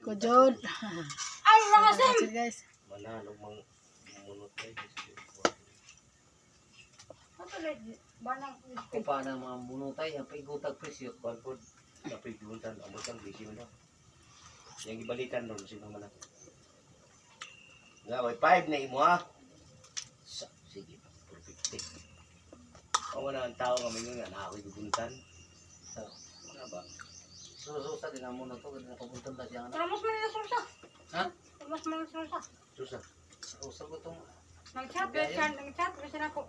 Kujod. Ay, nakasim! Sige guys. Manalo mang munot ay. Kung paano mga munutay, ang paigutag presyo. Balpod dapat juntan amot ang busy mo na. Yang ibalikan doon sino man ako. Nga, may 5 na imo ha. Sige, perfect. Ako na ang tao kami nga na ako ibuntan. So, Ano ba? sususa din ang munot to. Kasi nakapuntan na siya. Mas manila sulsa. Ha? Mas manila sulsa. Susa. Susa ko itong Nag-chat kasi ako.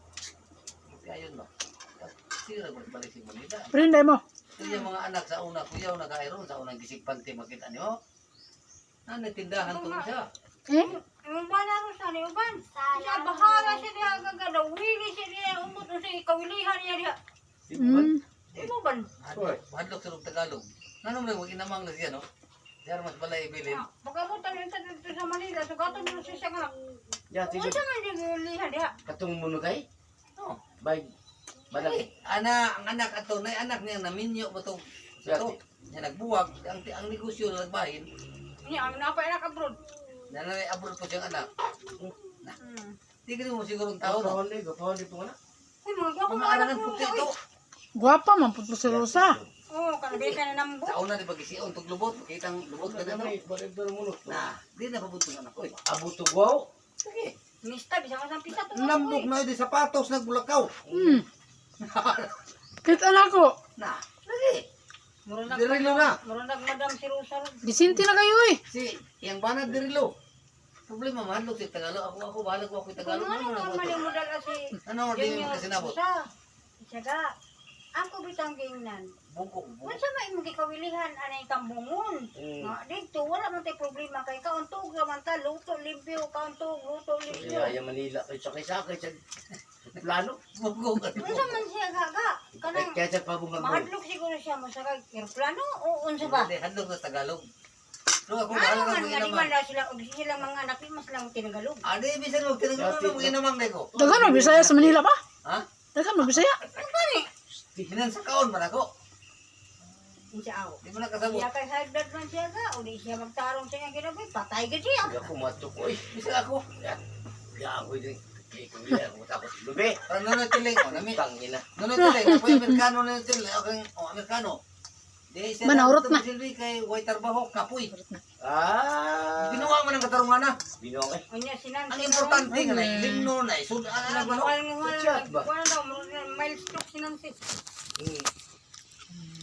kayon ba? Sira ko balik si Manila. Prinday mo. Ito yung mga anak sa una, kuya, nag-airon sa unang gisigpante, makita niyo. Tindahan to siya. Yung ba na rin sa uban? Siya bahala siya diya gagada. Wili siya diya. Umot na siya ikawilihan niya diya. Ibuban. Hadlok sa Tagalog. Nanong na, huwag inamang na siya, no? Diyan mas balay ibilin. Pagkabutan yun dito sa Manila. Sugatong mo siya siya nga. Ya, sige. Unsa man diya gilihan diya. Katong munot ay? No. Bay. Balaki. Ang anak ato, na anak niya naminyo ba itong ito? Niya nagbuwag, ang negosyo na nagbahin, Niya, ang napainak abroad. nanay-abroad po siyang anak. Tignan mo siguro ang tao, no? Gapahon po na. Ay, mga gwapo mga anak Pamahalangan mo. puti ito. Guwapa man pud si Rosa. Oo, kanabi ka na nambo. Sa una, di ba gisiyon, itong lubot, makita ang lubot ka na, no? Balik doon munot. Na, di na pabuto ng anak ko, eh. Abuto wow. Sige. Mista, bisa ka sa pisa. Nambok na di sapatos, nagbulakaw. Kit anak ko. Na, lagi. Murunag Dirilo na. Madam si Rosa. Gisinti na kayo eh. Si, yang banat dirilo. Problema, mahal si Tagalog. Ako, bahala ko ako Tagalog. Ano naman yung modal si Ano, di mo kasi nabot? Isaga, ako bitang gingnan. Bungkok, bungkok. Unsa may imong gikawilihan anay kambungon? Nga dito wala man tay problema kay kauntog man ta luto limpyo kauntog luto limpyo. Kaya Manila kay sakay-sakay sa plano. Bungkok. Unsa man siya gaga? Kanang Kaya sa pabungan mo. mahadlok siguro siya mo sa aeroplano o unsa ba? Hindi, handog na Tagalog. Pero ako, Ano bahala man ka nga di mga man na sila og sila mga anak di mas lang tinagalog. Ade, bisan mo, tinagulong na mga inamang na ko. Daghan mo Bisaya sa Manila ba? Ha? Daghan mo Bisaya. Hinan sa kaon man ako. Unsa aw? Di mo nakasabot. Siya kay hagdad man siya ga o di siya magtarong siya nga ginabi patay gid siya. Kaya ako matok ko. Bisan ako. Kaya ako din. Kaya ko nila ako tapos lubi. Parang nanonood tiling. O, nami. Tangina. Nanonood tiling. Ako yung Amerikano na tiling. Ako yung Amerikano. Di siya Manaurot na. Silvi kay White Tarbaho, kapoy. Ah. Ginawa mo ng katarungan na. Binong eh. Unya sinan. Ang importante nga na, limno na, isud, Milestone sinansi.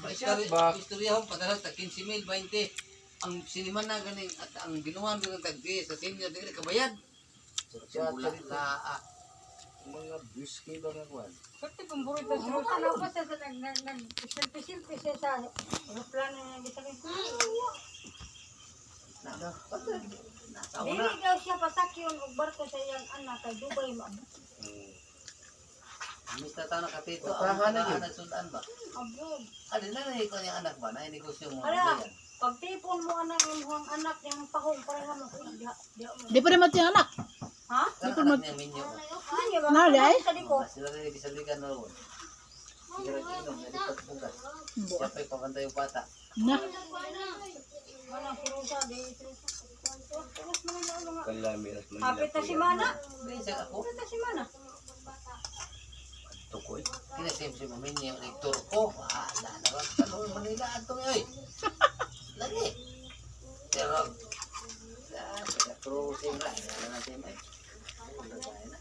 Istorya ho, padalas ta 15,000, 20. Ang sinima na ganing at ang binuhan ko ng tagdi sa senior dili kabayad. Wala na Mga whiskey ba nga kuwan? Pati pemburito sa Rosa na pa sa nag-silpi-silpi siya sa aeroplano niya gisakin. Dili daw siya pasakyon og barko sa iyang anak kay Dubai maabot. Mista ta nakatito Tahan na yun. ang sudan ba? Abroad. Adi na ko niya anak ba na negosyo mo. Ala, pagtipon mo anak imong anak yang pahong pareha mo. Di pa rin mati ang anak. Ha? Kana niya minyo. Ano ba? Nali ay? Sa liko. Sila rin bisaligan na ron. Sila inom, nalipat bukas. Siya pa'y paganda yung bata. Na. Wala si Rosa di terus mga Kalamiras Manila. Hapit na si Mana. Bisa ako. Hapit na si Mana. Tukoy. Kinasim si Maminyo, rektor ko. Wala na ron. Tanong Manila, atong yoy. Lagi. Pero, cruising na. Ano natin, may? Ano na tayo na?